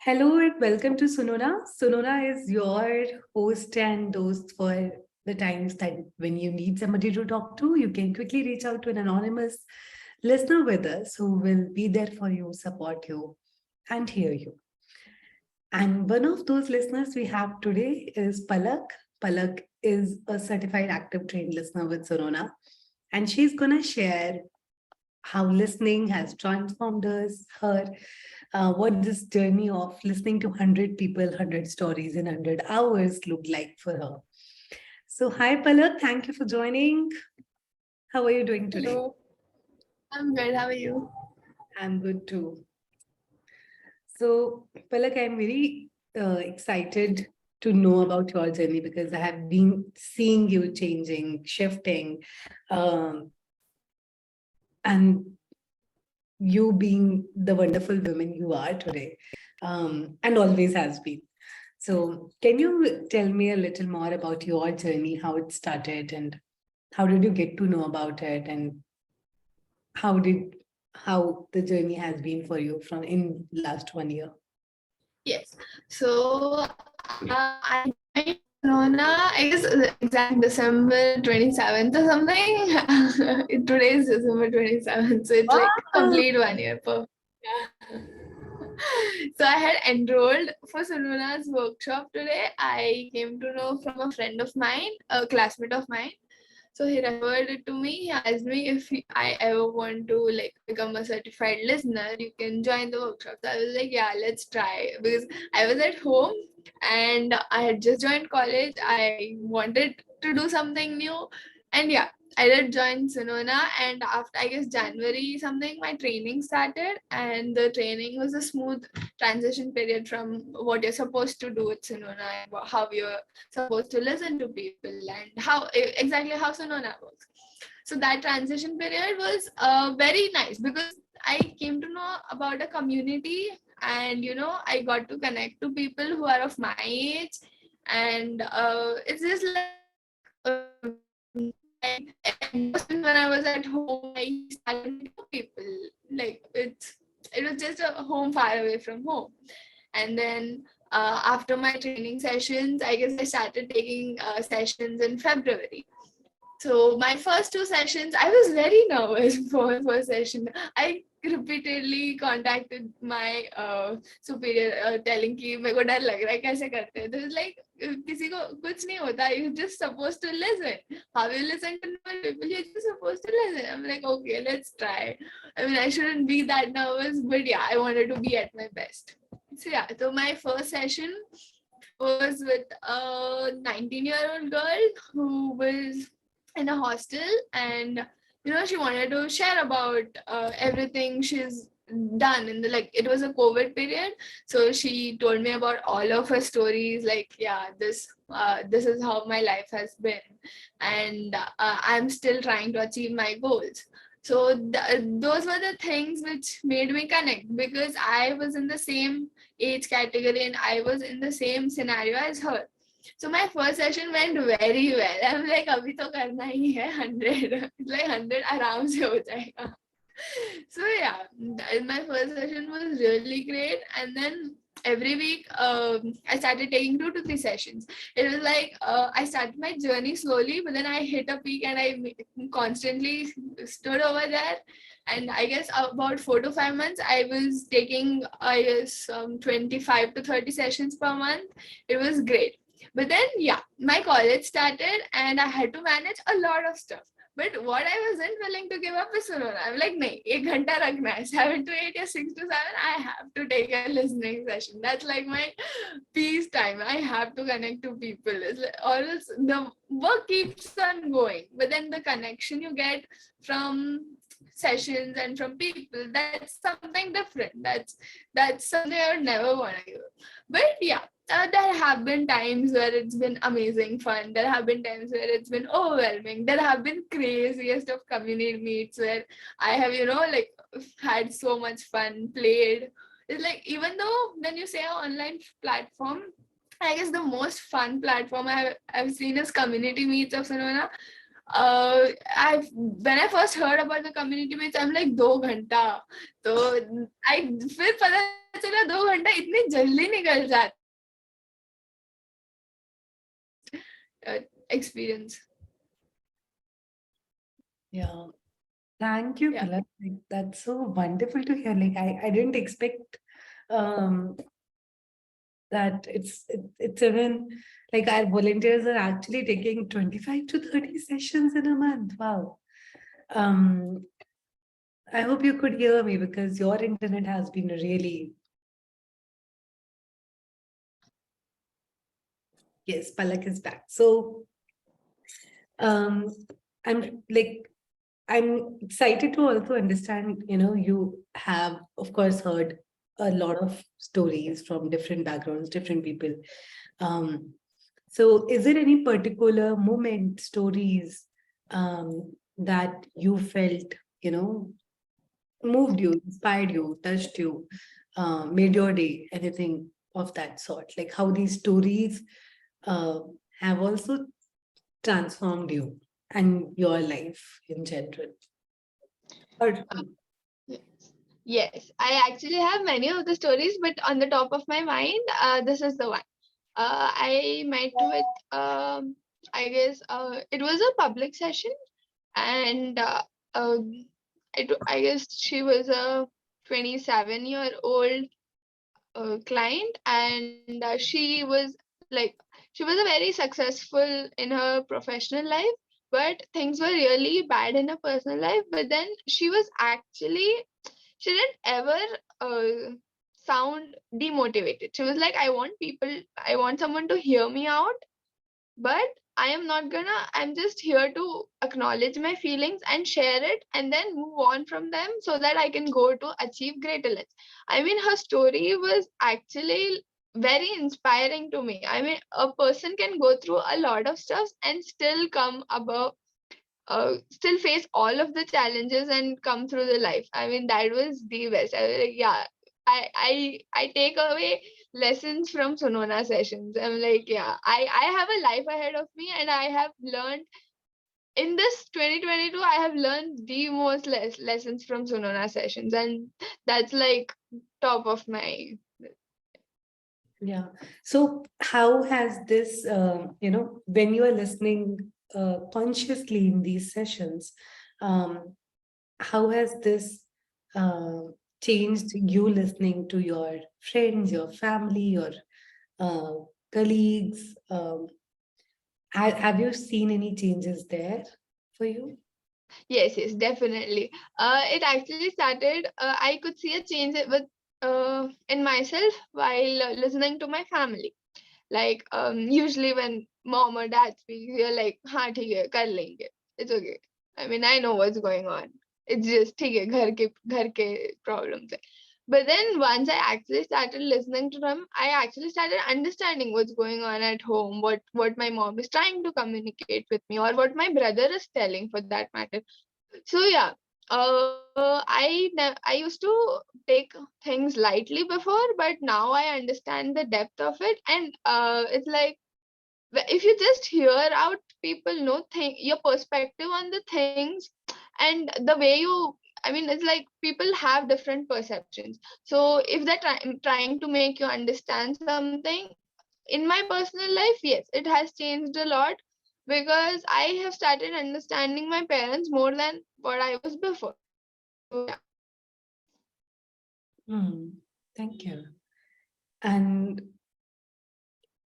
Hello and welcome to Sunonaa. Sunonaa is your host and host for the times that when you need somebody to talk to, you can quickly reach out to an anonymous listener with us who will be there for you, support you, and hear you. And one of those listeners we have today is Palak. Palak is a certified active trained listener with Sunonaa, and she's going to share how listening has transformed her, what this journey of listening to 100 people, 100 stories in 100 hours looked like for her. So, hi, Palak. Thank you for joining. How are you doing today? Hello, I'm good. How are you? I'm good too. So, Palak, I'm very excited to know about your journey because I have been seeing you changing, shifting, um, and you being the wonderful woman you are today, and always has been. So, can you tell me a little more about your journey, how it started, and how did you get to know about it, and how did how the journey has been for you from in last 1 year? Yes. So I joined Sunonaa, I guess exact December 27th or something. Today is December 27th, so it's like Wow. complete 1 year. Perfect. Yeah. So I had enrolled for Sunonaa's workshop today. I came to know from a friend of mine, a classmate of mine. So he referred it to me. He asked me if I ever want to like become a certified listener, you can join the workshop. So I was like, yeah, let's try because I was at home and I had just joined college. I wanted to do something new, and yeah, I did join Sunonaa. And after I guess January something, my training started, and the training was a smooth transition period from what you're supposed to do with Sunonaa and how you're supposed to listen to people and how exactly how Sunonaa works. So that transition period was very nice because I came to know about a community, and I got to connect to people who are of my age, and it's just like ever since when I was at home, I started meeting people. Like it was just a home far away from home, and then after my training sessions, I guess I started taking sessions in February. So my first two sessions, I was very nervous for the first session. I repeatedly contacted my superior, telling कि मेरे को डर लग रहा है कैसे करते हैं. They was like किसी को कुछ नहीं होता. You just supposed to listen. How you listen to normal people? You're just supposed to listen. I'm like, okay, let's try. I mean, I shouldn't be that nervous, but yeah, I wanted to be at my best. So yeah, so my first session was with a 19-year-old girl who was in a hostel, and she wanted to share about everything she's done in the, like, it was a COVID period, so she told me about all of her stories, like, yeah, this is how my life has been, and I'm still trying to achieve my goals. So those were the things which made me connect because I was in the same age category and I was in the same scenario as her. So my first session went very well. I'm like, अभी तो करना ही है 100. Like 100 आराम से हो जाएगा. So yeah, my first session was really great. And then every week, I started taking 2 to 3 sessions. It was like I started my journey slowly, but then I hit a peak and I constantly stood over there. And I guess about 4 to 5 months, I was taking, I guess, 25 to 30 sessions per month. It was great. But then, yeah, my college started and I had to manage a lot of stuff. But what I wasn't willing to give up is Sunonaa. I'm like, nahi, 1 घंटा रखना है, 7 to 8 or 6 to 7. I have to take a listening session. That's like my peace time. I have to connect to people. Or else the work keeps on going. But then the connection you get from sessions and from people, that's something different. That's something I would never want to give up. But yeah, there have been times where it's been amazing fun. There have been times where it's been overwhelming. There have been craziest of community meets where I have, like, had so much fun, played. It's like, even though when you say an online platform, I guess the most fun platform I've seen is community meets of Sunonaa. I when I first heard about the community meets, I'm like 2 घंटा. तो I फिर पता चला 2 घंटा इतनी जल्दी निकल जाता experience. Yeah. Thank you, Yeah. Palak. Like, that's so wonderful to hear. Like I didn't expect um that it's even like our volunteers are actually taking 25 to 30 sessions in a month. Wow. Um I hope you could hear me because your internet has been really. Yes, Palak is back. So um I'm like I'm excited to also understand, you have, of course, heard a lot of stories from different backgrounds, different people. Um, so is there any particular moment, stories that you felt, moved you, inspired you, touched you, made your day, anything of that sort? Like how these stories uh, have also transformed you and your life in general? Or Yes. Yes, I actually have many of the stories, but on the top of my mind, this is the one. I met with, I guess, it was a public session, and uh, I guess she was a 27-year-old client, and she was a very successful in her professional life, but things were really bad in her personal life. But then she didn't ever sound demotivated. She was like, I want someone to hear me out, but I'm just here to acknowledge my feelings and share it and then move on from them so that I can go to achieve greater lengths. I mean, her story was actually very inspiring to me. I mean, a person can go through a lot of stuff and still come above, still face all of the challenges and come through the life. I mean, that was the best. I was like, yeah, I take away lessons from Sunonaa sessions. I'm like, yeah, I have a life ahead of me, and I have learned in this 2022. I have learned the most lessons from Sunonaa sessions, and that's like top of my. yeah. So how has this, when you are listening consciously in these sessions, um, how has this uh, changed you listening to your friends, your family, your uh, colleagues? Have you seen any changes there for you? Yes, definitely. It actually started. I could see a change with in myself while listening to my family. Like usually when mom or dad speaks, you're like, "हाँ ठीक है, कर लेंगे. It's okay. I mean, I know what's going on. It's just ठीक है, घर के problems है." But then once I actually started listening to them, I actually started understanding what's going on at home, what my mom is trying to communicate with me, or what my brother is telling for that matter. So yeah, I used to take things lightly before, but now I understand the depth of it, and it's like if you just hear out people know your perspective on the things, and the way you. I mean, it's like people have different perceptions. So if they're trying to make you understand something, in my personal life, yes, it has changed a lot because I have started understanding my parents more than what I was before. So yeah. Hmm. Thank you. And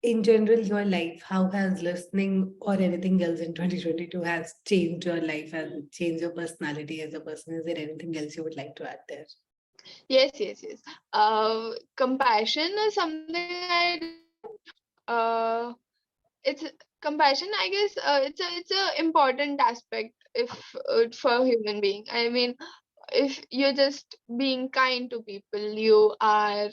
in general, your life, how has listening or anything else in 2022 has changed your life and changed your personality as a person? Is there anything else you would like to add there? Yes. Compassion is something I developed. It's compassion. I guess it's a important aspect if for human being. I mean, if you're just being kind to people, you are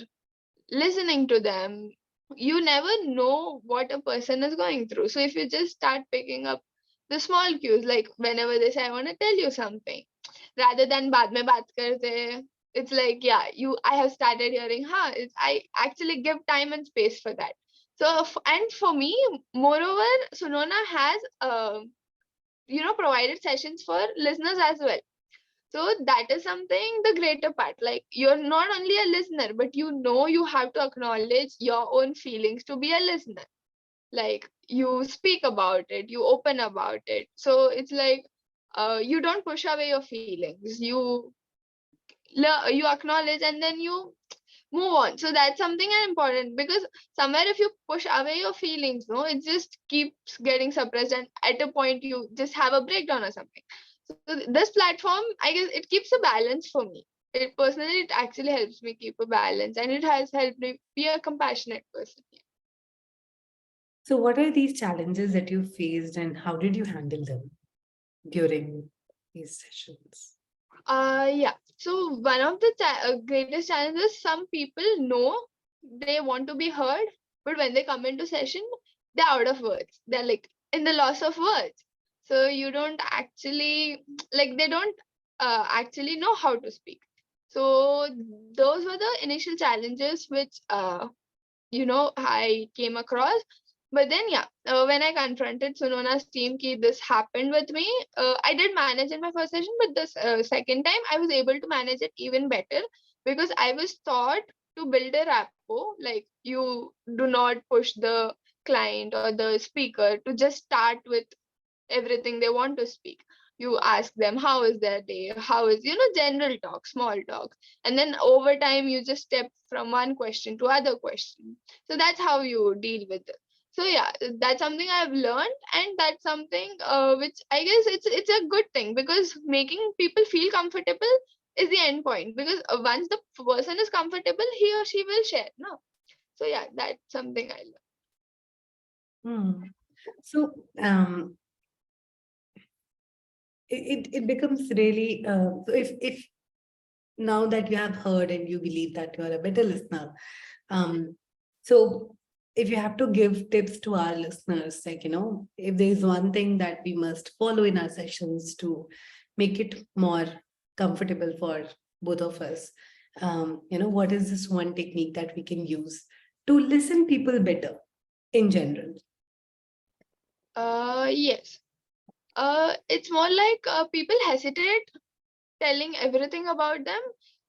listening to them. You never know what a person is going through. So if you just start picking up the small cues, like whenever they say, "I want to tell you something," rather than "baad mein baat karte," it's like, yeah, I have started hearing, huh? I actually give time and space for that. So and for me, moreover, Sunona has provided sessions for listeners as well. So that is something the greater part. Like you're not only a listener, but you have to acknowledge your own feelings to be a listener. Like you speak about it, you open about it. So it's like you don't push away your feelings. You acknowledge and then you move on. So that's something important, because somewhere if you push away your feelings, no, it just keeps getting suppressed, and at a point you just have a breakdown or something. So this platform, I guess, it keeps a balance for me. It personally, it actually helps me keep a balance, and it has helped me be a compassionate person. So, what are these challenges that you faced, and how did you handle them during these sessions? Yeah. So one of the greatest challenges, some people know they want to be heard, but when they come into session, they're out of words. They're like in the loss of words. So you don't actually like they don't actually know how to speak. So those were the initial challenges which I came across. But then, yeah, when I confronted Sunonaa's team, ki this happened with me. I did manage in my first session, but this second time I was able to manage it even better, because I was taught to build a rapport. Like you do not push the client or the speaker to just start with everything they want to speak. You ask them how is their day, how is general talk, small talk, and then over time you just step from one question to other question. So that's how you deal with it. So yeah, that's something I've learned, and that's something which I guess it's a good thing, because making people feel comfortable is the end point, because once the person is comfortable, he or she will share, no. So yeah, that's something I learned. Hmm. So, it becomes really so if now that you have heard and you believe that you are a better listener, um, so if you have to give tips to our listeners, like if there is one thing that we must follow in our sessions to make it more comfortable for both of us, what is this one technique that we can use to listen people better in general? Yes. It's more like people hesitate telling everything about them.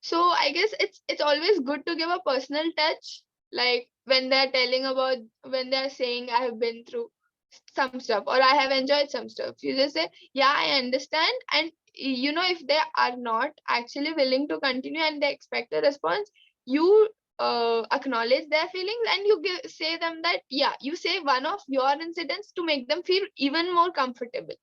So I guess it's always good to give a personal touch, like when they're telling about, when they're saying I have been through some stuff or I have enjoyed some stuff. You just say, yeah, I understand. And if they are not actually willing to continue and they expect a response, you acknowledge their feelings, and you say them that, yeah, you say one of your incidents to make them feel even more comfortable.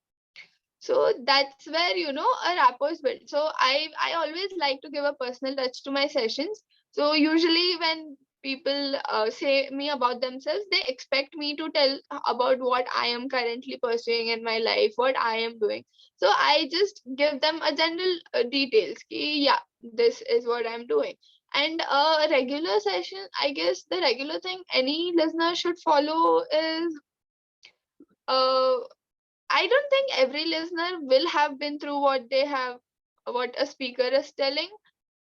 So that's where a rapport is built. So I always like to give a personal touch to my sessions. So usually when people say me about themselves, they expect me to tell about what I am currently pursuing in my life, what I am doing. So I just give them a general details ki, yeah, this is what I'm doing. And a regular session, I guess the regular thing any listener should follow is uh I don't think every listener will have been through what a speaker is telling,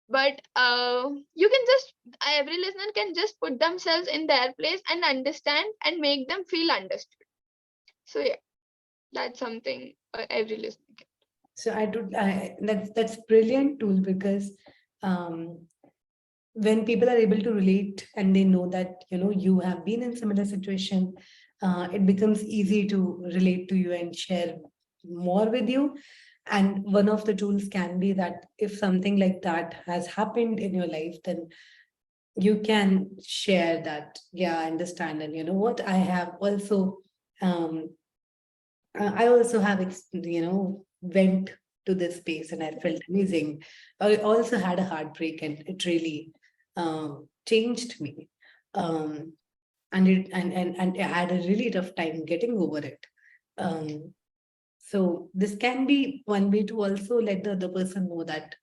but you can just, every listener can just put themselves in their place and understand and make them feel understood. So yeah, that's something every listener can. So that's brilliant tool because um, when people are able to relate and they know that you have been in similar situation, it becomes easy to relate to you and share more with you. And one of the tools can be that if something like that has happened in your life, then you can share that, yeah, I understand, and you know what, I have also um, I also have, went to this space and I felt amazing. I also had a heartbreak and it really changed me. Um, and I had a really tough time getting over it. Um, so this can be one way to also let the other person know that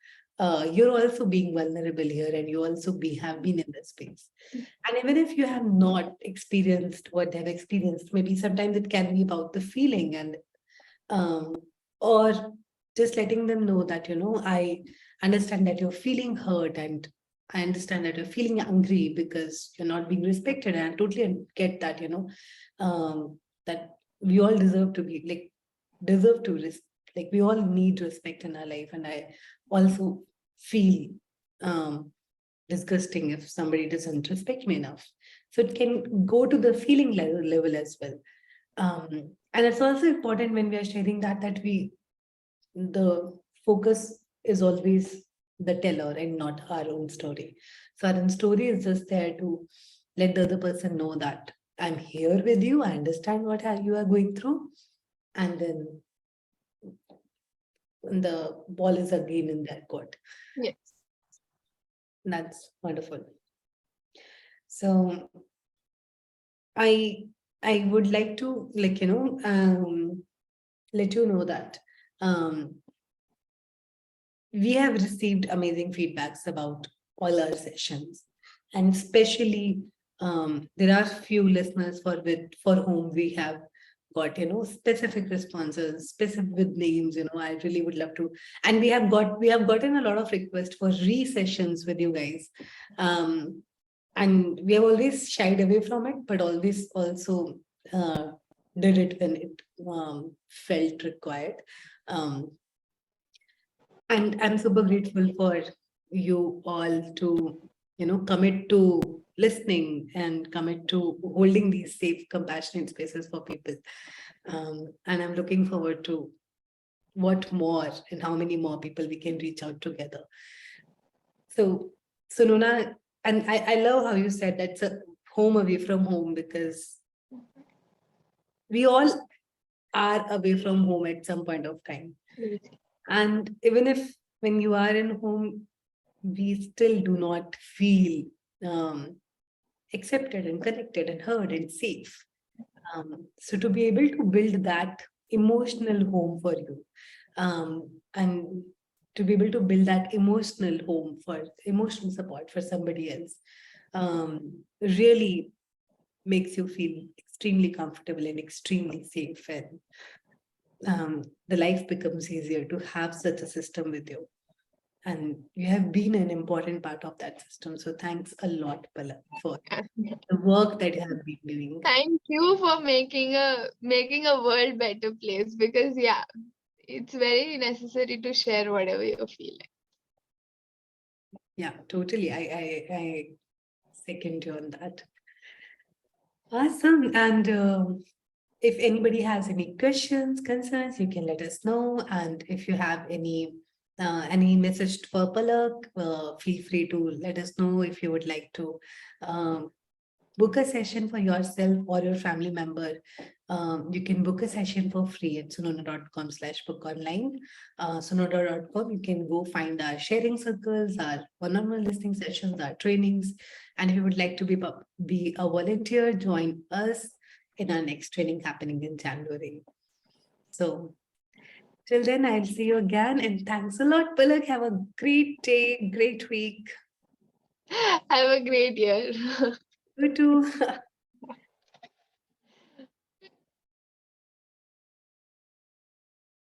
you're also being vulnerable here and you also have been in this space. And even if you have not experienced what they've experienced, maybe sometimes it can be about the feeling and um, or just letting them know that I understand that you're feeling hurt and I understand that you're feeling angry because you're not being respected, and I totally get that that we all deserve to be like deserve to Like we all need respect in our life, and I also feel disgusting if somebody doesn't respect me enough. So it can go to the feeling level as well. And it's also important when we are sharing that the focus is always the teller and not our own story. So our own story is just there to let the other person know that I'm here with you. I understand what you are going through, and then the ball is again in their court. Yes. That's wonderful. So I I would like to let you know that um, we have received amazing feedbacks about all our sessions, and especially there are few listeners for whom we have got specific responses, specific with names. I really would love to, and we have gotten a lot of requests for re-sessions with you guys. And we have always shied away from it, but always also uh, did it when it felt required. Um, and I'm super grateful for you all to, commit to listening and commit to holding these safe, compassionate spaces for people. And I'm looking forward to what more and how many more people we can reach out together. So, Sunona, and I love how you said that's a home away from home, because we all are away from home at some point of time. And even if when you are in home, we still do not feel accepted and connected and heard and safe. So to be able to build that emotional home for you, and to be able to build that emotional home for emotional support for somebody else, really makes you feel extremely comfortable and extremely safe, and the life becomes easier to have such a system with you. And you have been an important part of that system. So thanks a lot, Palak, for the work that you have been doing. Thank you for making a world better place, because yeah, it's very necessary to share whatever you feel like. Yeah, totally. I second you on that. Awesome. And if anybody has any questions, concerns, you can let us know. And if you have any message for Palak, feel free to let us know. If you would like to book a session for yourself or your family member, you can book a session for free at sunonaa.com/book online. Sunonaa.com, you can go find our sharing circles, our one-on-one listening sessions, our trainings. And if you would like to be a volunteer, join us in our next training happening in January. So till then, I'll see you again. And thanks a lot, Palak. Have a great day, great week. Have a great year. You too.